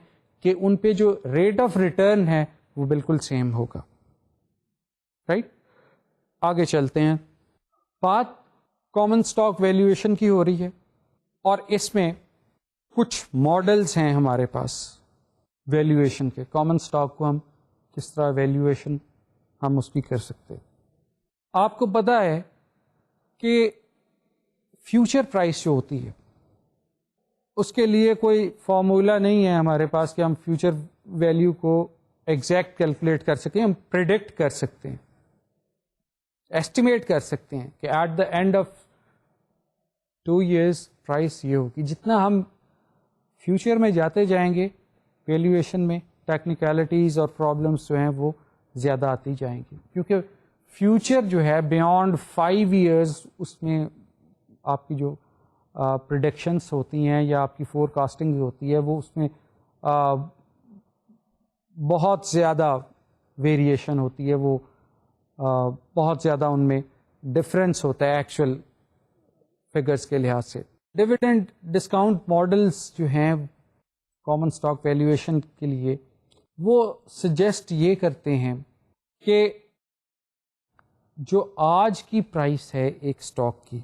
[SPEAKER 1] کہ ان پہ جو ریٹ آف ریٹرن ہے وہ بالکل سیم ہوگا. رائٹ, آگے چلتے ہیں. بات کامن اسٹاک ویلیویشن کی ہو رہی ہے اور اس میں کچھ ماڈلز ہیں ہمارے پاس ویلیویشن کے. کامن اسٹاک کو ہم کس طرح ویلیویشن ہم اس کی کر سکتے. آپ کو پتا ہے کہ فیوچر پرائس جو ہوتی ہے اس کے لیے کوئی فارمولا نہیں ہے ہمارے پاس کہ ہم فیوچر ویلیو کو ایگزیکٹ کیلکولیٹ کر سکیں. ہم پریڈکٹ کر سکتے ہیں, ایسٹیمیٹ کر سکتے ہیں کہ at the end of 2 years price یہ ہوگی. جتنا ہم فیوچر میں جاتے جائیں گے ویلیویشن میں ٹیکنیکلٹیز اور پرابلمس جو ہیں وہ زیادہ آتی جائیں گی, کیونکہ فیوچر جو ہے بیانڈ 5 years اس میں آپ کی جو پریڈکشنس ہوتی ہیں یا آپ کی فور کاسٹنگ ہوتی ہے وہ اس میں بہت زیادہ ویریشن ہوتی ہے, وہ بہت زیادہ ان میں ڈفرینس ہوتا ہے ایکچوئل فگرز کے لحاظ سے. ڈویڈنڈ ڈسکاؤنٹ ماڈلس جو ہیں کامن اسٹاک ویلیویشن کے لیے وہ سجیسٹ یہ کرتے ہیں کہ جو آج کی پرائس ہے ایک اسٹاک کی،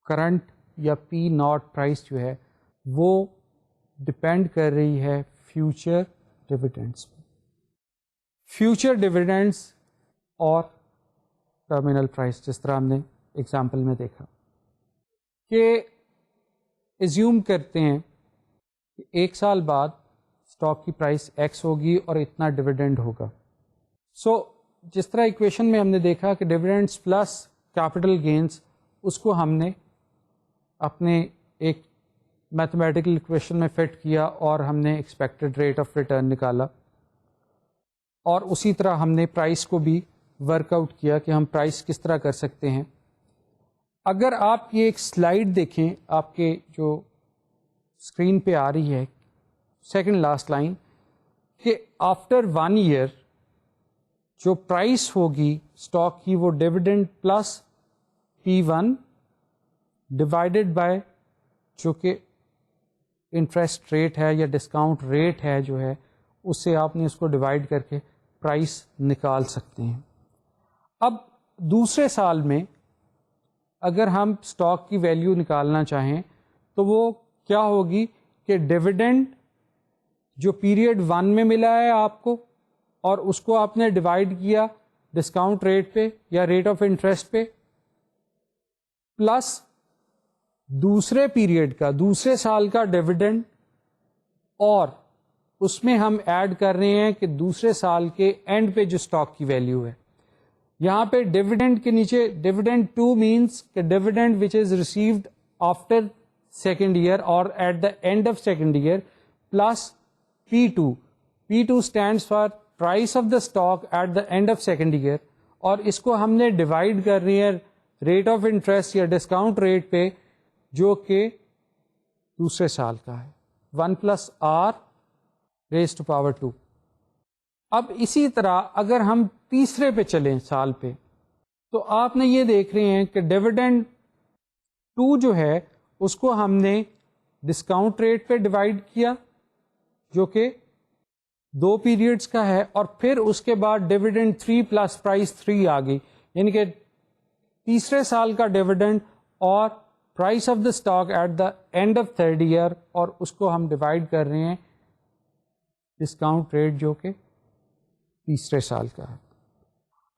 [SPEAKER 1] کرنٹ یا پی ناٹ پرائس جو ہے وہ ڈپینڈ کر رہی ہے فیوچر ڈویڈنڈس پہ. فیوچر ڈویڈنڈس اور ٹرمینل پرائس، جس طرح ہم نے ایگزامپل میں دیکھا کہ ایزیوم کرتے ہیں کہ 1 سال بعد اسٹاک کی پرائس ایکس ہوگی اور اتنا ڈویڈنڈ ہوگا. سو جس طرح ایکویشن میں ہم نے دیکھا کہ ڈویڈنڈس پلس کیپٹل گینز، اس کو ہم نے اپنے ایک میتھمیٹیکل ایکویشن میں فٹ کیا اور ہم نے ایکسپیکٹڈ ریٹ آف ریٹرن نکالا، اور اسی طرح ہم نے پرائس کو بھی ورک آؤٹ کیا کہ ہم پرائس کس طرح کر سکتے ہیں. اگر آپ یہ ایک سلائیڈ دیکھیں آپ کے جو اسکرین پہ آ رہی ہے، سیکنڈ لاسٹ لائن، کہ آفٹر 1 ایئر جو پرائس ہوگی اسٹاک کی وہ dividend plus P1 divided by جو کہ انٹرسٹ ریٹ ہے یا ڈسکاؤنٹ ریٹ ہے جو ہے، اس سے آپ نے اس کو ڈیوائڈ کر کے پرائس نکال سکتے ہیں. اب دوسرے سال میں اگر ہم اسٹاک کی ویلیو نکالنا چاہیں تو وہ کیا ہوگی کہ ڈویڈنڈ جو پیریڈ 1 میں ملا ہے آپ کو، اور اس کو آپ نے ڈیوائڈ کیا ڈسکاؤنٹ ریٹ پہ یا ریٹ آف انٹرسٹ پہ، پلس دوسرے پیریڈ کا، دوسرے سال کا ڈویڈنڈ، اور اس میں ہم ایڈ کر رہے ہیں کہ دوسرے سال کے اینڈ پہ جو اسٹاک کی ویلیو ہے. یہاں پہ ڈویڈنڈ کے نیچے ڈویڈنڈ 2 مینس کہ dividend which is received after 2nd year اور at the end of 2nd year, plus P2. P2 stands for price of the stock at the end of 2nd year, اور اس کو ہم نے divide کر رہی ہے ریٹ آف انٹرسٹ یا ڈسکاؤنٹ ریٹ پہ جو کہ دوسرے سال کا ہے، 1 + r⁻². اب اسی طرح اگر ہم تیسرے پہ چلیں سال پہ، تو آپ نے یہ دیکھ رہے ہیں کہ ڈویڈنڈ 2 جو ہے اس کو ہم نے ڈسکاؤنٹ ریٹ پہ ڈیوائڈ کیا جو کہ 2 پیریڈس کا ہے، اور پھر اس کے بعد ڈویڈنڈ 3 + پرائس 3 آ گئی، یعنی کہ تیسرے سال کا ڈویڈنڈ اور price of the stock at the end of 3rd year, اور اس کو ہم ڈیوائڈ کر رہے ہیں ڈسکاؤنٹ ریٹ جو کہ تیسرے سال کا ہے.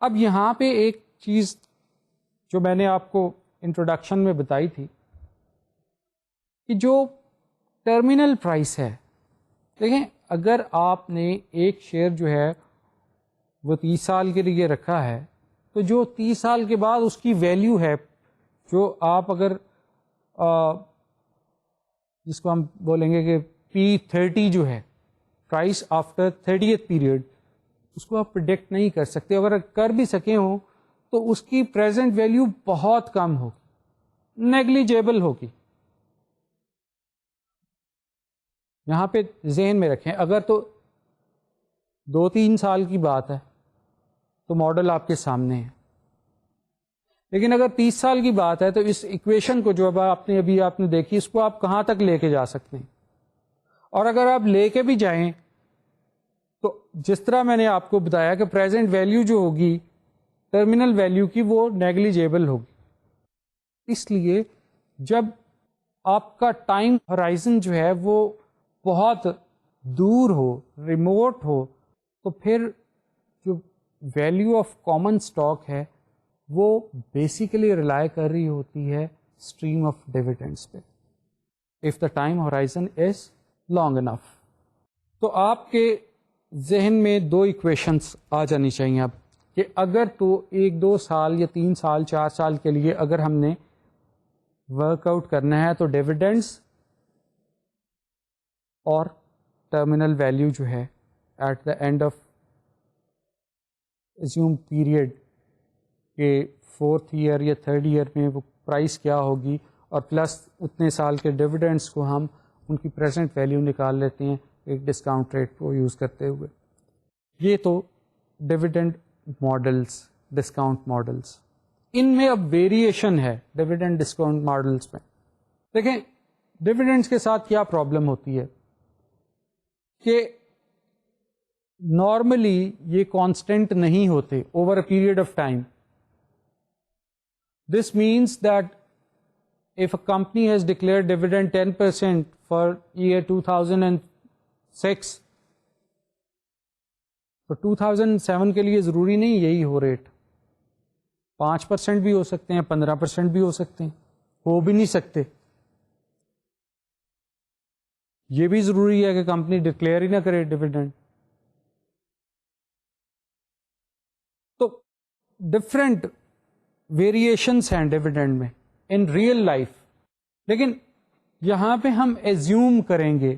[SPEAKER 1] اب یہاں پہ ایک چیز جو میں نے آپ کو انٹروڈکشن میں بتائی تھی کہ جو ٹرمینل پرائس ہے، دیکھیں اگر آپ نے ایک شیئر جو ہے وہ 30 سال کے لیے رکھا ہے، تو جو 30 سال کے بعد اس کی ویلیو ہے، جو آپ اگر جس کو ہم بولیں گے کہ P30 جو ہے پرائس آفٹر 30th پیریڈ، اس کو آپ پرڈکٹ نہیں کر سکتے. اگر کر بھی سکے ہوں تو اس کی پریزنٹ ویلیو بہت کم ہوگی، نیگلیجیبل ہوگی. یہاں پہ ذہن میں رکھیں، اگر تو 2-3 سال کی بات ہے تو ماڈل آپ کے سامنے ہے، لیکن اگر 30 سال کی بات ہے تو اس ایکویشن کو جو ابھی آپ نے دیکھی، اس کو آپ کہاں تک لے کے جا سکتے ہیں. اور اگر آپ لے کے بھی جائیں تو جس طرح میں نے آپ کو بتایا کہ پریزنٹ ویلیو جو ہوگی ٹرمینل ویلیو کی وہ نیگلیجیبل ہوگی. اس لیے جب آپ کا ٹائم ہورائزن جو ہے وہ بہت دور ہو، ریموٹ ہو، تو پھر جو ویلیو آف کامن اسٹاک ہے وہ بیسیکلی ریلائی کر رہی ہوتی ہے اسٹریم آف ڈویڈنڈس پہ، if the time horizon is long enough. تو آپ کے ذہن میں 2 ایکویشنس آ جانی چاہیے اب، کہ اگر تو 1-2 سال یا 3 سال 4 سال کے لیے اگر ہم نے ورک آؤٹ کرنا ہے تو ڈویڈنڈس اور ٹرمینل ویلیو جو ہے at the end of assume period کہ 4th ایئر یا 3rd ایئر میں وہ پرائس کیا ہوگی، اور پلس اتنے سال کے ڈویڈنڈس کو ہم ان کی پریزنٹ ویلیو نکال لیتے ہیں ایک ڈسکاؤنٹ ریٹ کو یوز کرتے ہوئے. یہ تو ڈویڈنڈ ماڈلس، ڈسکاؤنٹ ماڈلس. ان میں اب ویریشن ہے ڈویڈنڈ ڈسکاؤنٹ ماڈلس میں. دیکھیں ڈویڈنڈس کے ساتھ کیا پرابلم ہوتی ہے کہ نارملی یہ کانسٹنٹ نہیں ہوتے over a period of time. This means that if a company has declared dividend 10% for year 2006, تو 2007 کے لیے ضروری نہیں یہی ہو ریٹ, 5% بھی ہو سکتے ہیں, 15% بھی ہو سکتے ہیں, ہو بھی نہیں سکتے. یہ بھی ضروری ہے کہ کمپنی ڈکلیئر ہی نہ کرے ڈیویڈنڈ. تو ڈفرینٹ ویریشنس ہیں ڈیویڈنڈ میں ان ریئل لائف, لیکن یہاں پہ ہم ایزیوم کریں گے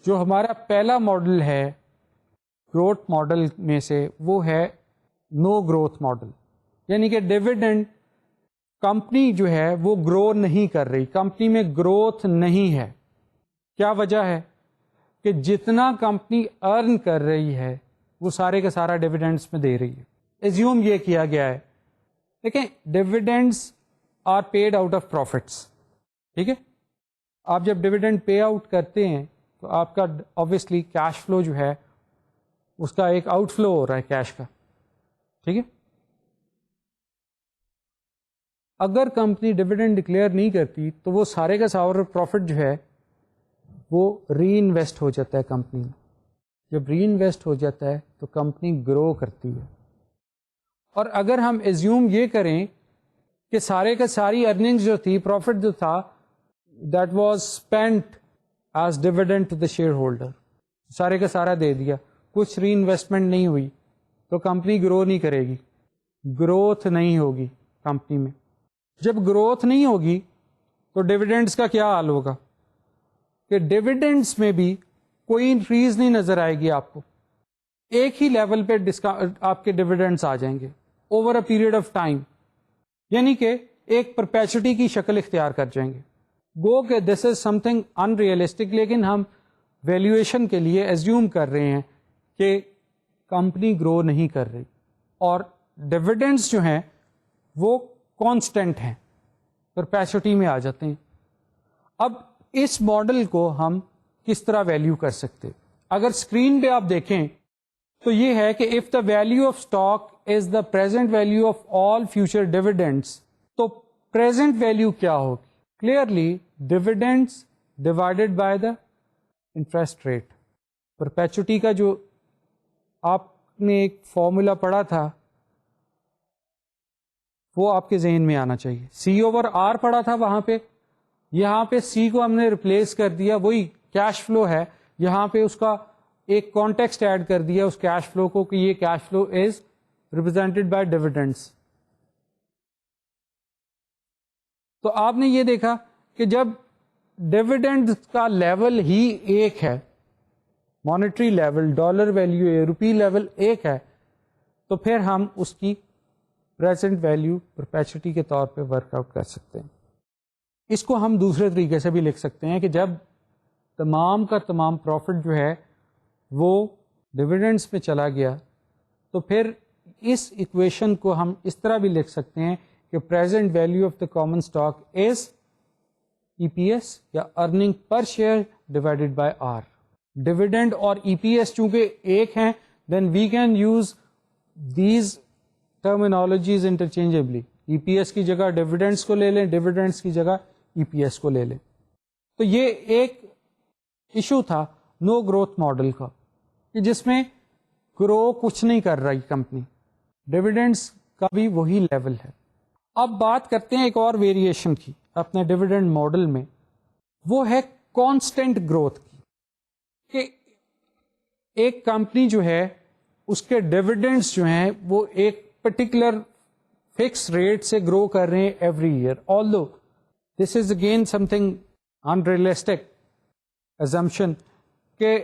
[SPEAKER 1] جو ہمارا پہلا ماڈل ہے گروتھ ماڈل میں سے, وہ ہے نو گروتھ ماڈل. یعنی کہ ڈیویڈنڈ کمپنی جو ہے وہ گرو نہیں کر رہی, کمپنی میں گروتھ نہیں ہے. کیا وجہ ہے؟ کہ جتنا کمپنی ارن کر رہی ہے وہ سارے کا سارا ڈیویڈنڈس میں دے رہی ہے. ایزیوم یہ کیا گیا ہے. دیکھیں, dividends are paid out of profits. ٹھیک ہے, آپ جب ڈیویڈنڈ پے آؤٹ کرتے ہیں تو آپ کا آبویسلی کیش فلو جو ہے اس کا ایک آؤٹ فلو ہو رہا ہے کیش کا. ٹھیک ہے, اگر کمپنی ڈیویڈنڈ ڈکلیئر نہیں کرتی تو وہ سارے کا سارا پروفٹ جو ہے وہ ری انویسٹ ہو جاتا ہے کمپنی میں. جب ری انویسٹ ہو جاتا ہے تو کمپنی گرو کرتی ہے. اور اگر ہم ایزیوم یہ کریں کہ سارے کا ساری ارننگز جو تھی, پروفٹ جو تھا, that was spent as dividend to the shareholder, سارے کا سارا دے دیا, کچھ ری انویسٹمنٹ نہیں ہوئی, تو کمپنی گرو نہیں کرے گی, گروتھ نہیں ہوگی کمپنی میں. جب گروتھ نہیں ہوگی تو ڈیویڈنڈس کا کیا حال ہوگا کہ ڈیویڈنڈس میں بھی کوئی انکریز نہیں نظر آئے گی آپ کو, ایک ہی لیول پہ آپ کے ڈیویڈنڈس آ جائیں گے over a period of time. یعنی کہ ایک پرپیچوٹی کی شکل اختیار کر جائیں گے. گو کہ دس از سم تھنگ ان ریئلسٹک, لیکن ہم ویلیویشن کے لیے ایزیوم کر رہے ہیں کہ کمپنی گرو نہیں کر رہی اور ڈیویڈنڈس جو ہیں وہ کانسٹنٹ ہیں, پرپیچوٹی میں آ جاتے ہیں. اب اس ماڈل کو ہم کس طرح ویلیو کر سکتے؟ اگر اسکرین پہ آپ دیکھیں تو یہ ہے کہ if the value of stock is the present value of all future dividends, تو پریزنٹ ویلیو کیا ہوگی؟ Clearly dividends divided by the interest rate. Perpetuity کا جو آپ نے ایک فارمولا پڑھا تھا وہ آپ کے ذہن میں آنا چاہیے. سی اوور آر پڑھا تھا وہاں پہ, یہاں پہ سی کو ہم نے ریپلیس کر دیا, وہی کیش فلو ہے, یہاں پہ اس کا ایک کانٹیکسٹ ایڈ کر دیا اس کیش فلو کو کہ یہ cash flow is represented by dividends. تو آپ نے یہ دیکھا کہ جب ڈیویڈنڈ کا لیول ہی ایک ہے, مانیٹری لیول, ڈالر ویلیو, روپی لیول ایک ہے, تو پھر ہم اس کی پریزنٹ ویلیو پرپیچوٹی کے طور پہ ورک آؤٹ کر سکتے ہیں. اس کو ہم دوسرے طریقے سے بھی لکھ سکتے ہیں کہ جب تمام کا تمام پروفٹ جو ہے وہ ڈیویڈنڈس میں چلا گیا تو پھر اس ایکویشن کو ہم اس طرح بھی لکھ سکتے ہیں کہ present value of the common stock is E P S یا earning per share divided by R. Dividend اور ای پی ایس چونکہ ایک ہیں, then we can use these terminologies interchangeably. E P S کی جگہ ڈیویڈنڈس کو لے لیں, ڈیویڈنڈس کی جگہ ای پی ایس کو لے لیں. تو یہ ایک ایشو تھا نو گروتھ ماڈل کا کہ جس میں گرو کچھ نہیں کر رہی کمپنی, ڈیویڈنڈس کا بھی وہی لیول ہے. اب بات کرتے ہیں ایک اور ویریشن کی اپنے ڈیویڈنڈ ماڈل میں, وہ ہے کانسٹنٹ گروتھ کی. کہ ایک کمپنی جو ہے اس کے ڈیویڈنڈس جو ہیں وہ ایک پرٹیکولر فکس ریٹ سے گرو کر رہے ہیں every year, although this is again something unrealistic assumption کہ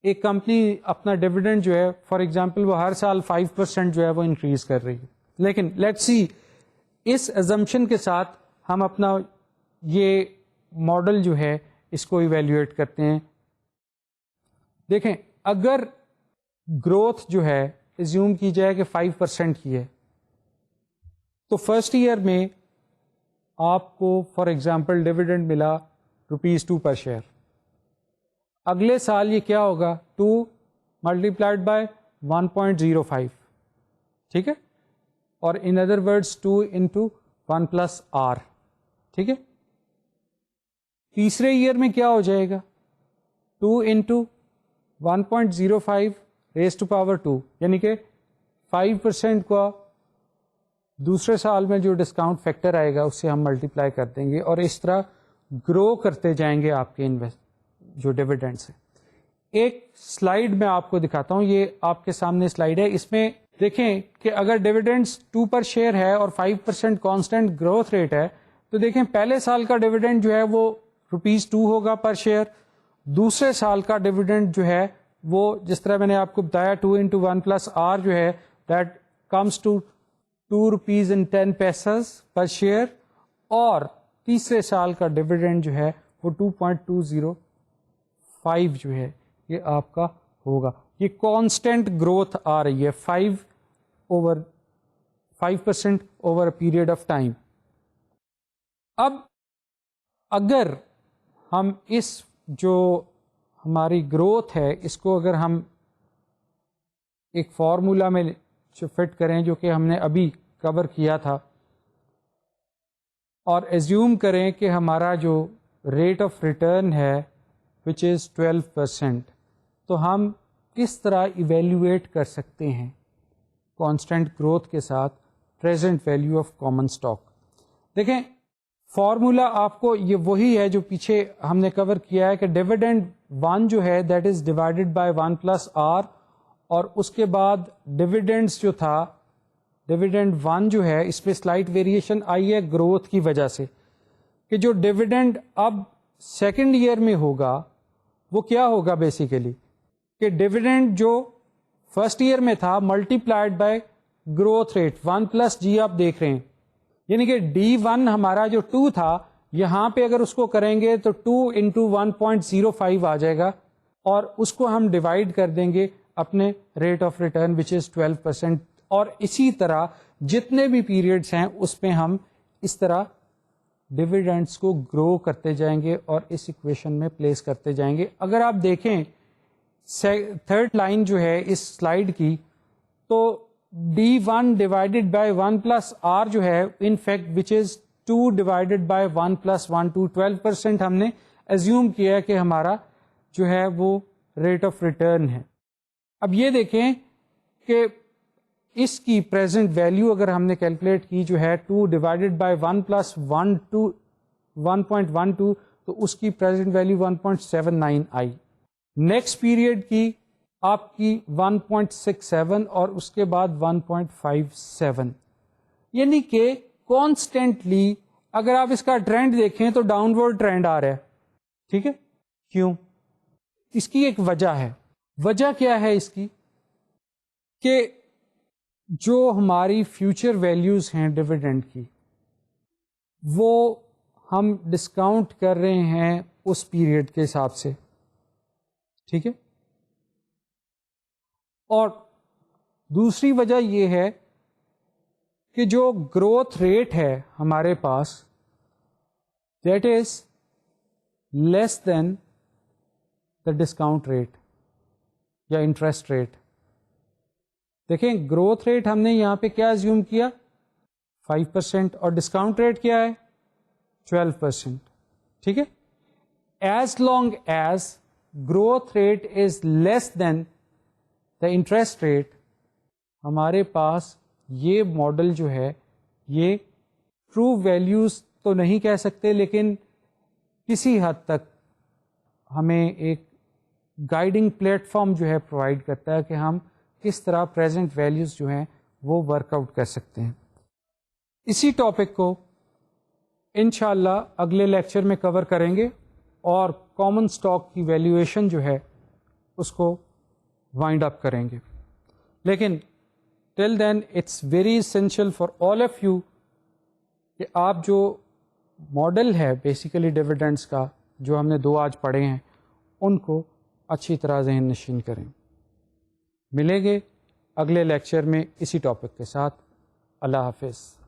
[SPEAKER 1] ایک کمپنی اپنا ڈیویڈنڈ جو ہے فار ایگزامپل وہ ہر سال 5% جو ہے وہ انکریز کر رہی ہے. لیکن لیٹ سی اس assumption کے ساتھ ہم اپنا یہ ماڈل جو ہے اس کو ایویلیویٹ کرتے ہیں. دیکھیں, اگر گروتھ جو ہے ایزیوم کی جائے کہ 5% کی ہے, تو فرسٹ ایئر میں آپ کو فار ایگزامپل ڈیویڈنڈ ملا ₹2 پر شیئر. اگلے سال یہ کیا ہوگا 2 ملٹیپلائڈ بائی 1.05. ٹھیک ہے, اور in other words 2 into 1 + R. ٹھیک ہے. تیسرے ایئر میں کیا ہو جائے گا؟ 2 × 1.05 یعنی کہ 5% کا دوسرے سال میں جو ڈسکاؤنٹ فیکٹر آئے گا اس سے ہم ملٹیپلائی کر دیں گے، اور اس طرح گرو کرتے جائیں گے آپ کے جو ڈیویڈنڈس ہیں. ایک سلائیڈ میں آپ کو دکھاتا ہوں، یہ آپ کے سامنے سلائیڈ ہے. اس میں دیکھیں کہ اگر ڈیویڈنڈس 2 پر شیئر ہے اور 5% کانسٹنٹ گروتھ ریٹ ہے تو دیکھیں پہلے سال کا ڈیویڈنڈ جو ہے وہ ₹2 ہوگا پر شیئر. دوسرے سال کا ڈیویڈنڈ جو ہے وہ جس طرح میں نے آپ کو بتایا 2 × 1 + R جو ہے that comes to ₹2.10 per share, اور تیسرے سال کا ڈیویڈنڈ جو ہے وہ 2.205 جو ہے یہ آپ کا ہوگا. یہ کانسٹنٹ گروتھ آ رہی ہے 5% over a period of time. اب اگر ہم اس جو ہماری گروتھ ہے اس کو اگر ہم ایک فارمولا میں فٹ کریں جو کہ ہم نے ابھی کور کیا تھا، اور ایزیوم کریں کہ ہمارا جو ریٹ آف ریٹرن ہے وچ از 12%، تو ہم کس طرح ایویلیویٹ کر سکتے ہیں کانسٹنٹ گروتھ کے ساتھ present value of common stock. دیکھیں فارمولا آپ کو یہ وہی ہے جو پیچھے ہم نے کور کیا ہے کہ ڈیویڈنڈ 1 جو ہے that is divided by 1 + R، اور اس کے بعد ڈیویڈنڈس جو تھا ڈیویڈنڈ 1 جو ہے اس پہ سلائٹ ویریشن آئی ہے گروتھ کی وجہ سے، کہ جو ڈیویڈنڈ اب سیکنڈ ایئر میں ہوگا وہ کیا ہوگا بیسیکلی کہ ڈیویڈنڈ جو فرسٹ ایئر میں تھا multiplied by growth rate 1 + G آپ دیکھ رہے ہیں، یعنی کہ D1 ہمارا جو 2 تھا یہاں پہ اگر اس کو کریں گے تو 2 × 1.05 آ جائے گا، اور اس کو ہم ڈیوائڈ کر دیں گے اپنے ریٹ آف ریٹرن وچ از 12%، اور اسی طرح جتنے بھی پیریڈس ہیں اس پہ ہم اس طرح ڈیویڈنڈس کو گرو کرتے جائیں گے اور اس ایکویشن میں پلیس کرتے جائیں گے. اگر آپ دیکھیں تھرڈ لائن جو ہے اس سلائیڈ کی، تو D1 ڈیوائڈیڈ بائی 1 + R جو ہے in fact which is 2 divided by 1 + 1 to 12% ہم نے ایزیوم کیا کہ ہمارا جو ہے وہ ریٹ آف ریٹرن ہے. اب یہ دیکھیں کہ اس کی پریزنٹ ویلیو اگر ہم نے کیلکولیٹ کی جو ہے 2 ڈیوائڈیڈ بائی 1 + 1 to 1.12، تو اس کی پریزنٹ ویلیو 1.79 آئی. نیکسٹ پیریڈ کی آپ کی 1.67 اور اس کے بعد 1.57، یعنی کہ کانسٹینٹلی اگر آپ اس کا ٹرینڈ دیکھیں تو ڈاؤن ورڈ ٹرینڈ آ رہا ہے. ٹھیک ہے، کیوں؟ اس کی ایک وجہ ہے. وجہ کیا ہے اس کی؟ کہ جو ہماری فیوچر ویلیوز ہیں ڈیویڈنڈ کی وہ ہم ڈسکاؤنٹ کر رہے ہیں اس پیریڈ کے حساب سے. ٹھیک ہے، اور دوسری وجہ یہ ہے کہ جو گروتھ ریٹ ہے ہمارے پاس that is less than the discount rate یا انٹرسٹ ریٹ. دیکھیں گروتھ ریٹ ہم نے یہاں پہ کیا ایزیوم کیا 5%، اور ڈسکاؤنٹ ریٹ کیا ہے 12%. ٹھیک ہے، as long as growth rate is less than the interest rate، ہمارے پاس یہ ماڈل جو ہے یہ ٹرو ویلیوز تو نہیں کہہ سکتے لیکن کسی حد تک ہمیں ایک گائیڈنگ پلیٹ فارم جو ہے پرووائڈ کرتا ہے کہ ہم کس طرح پریزنٹ ویلیوز جو ہیں وہ ورک آؤٹ کر سکتے ہیں. اسی ٹاپک کو انشاءاللہ اگلے لیکچر میں کور کریں گے اور کامن اسٹاک کی ویلیویشن جو ہے اس کو وائنڈ اپ کریں گے. لیکن till then it's very essential for all of you کہ آپ جو ماڈل ہے بیسیکلی ڈیویڈنڈس کا جو ہم نے 2 آج پڑھے ہیں ان کو اچھی طرح ذہن نشین کریں. ملیں گے اگلے لیکچر میں اسی ٹاپک کے ساتھ. اللہ حافظ.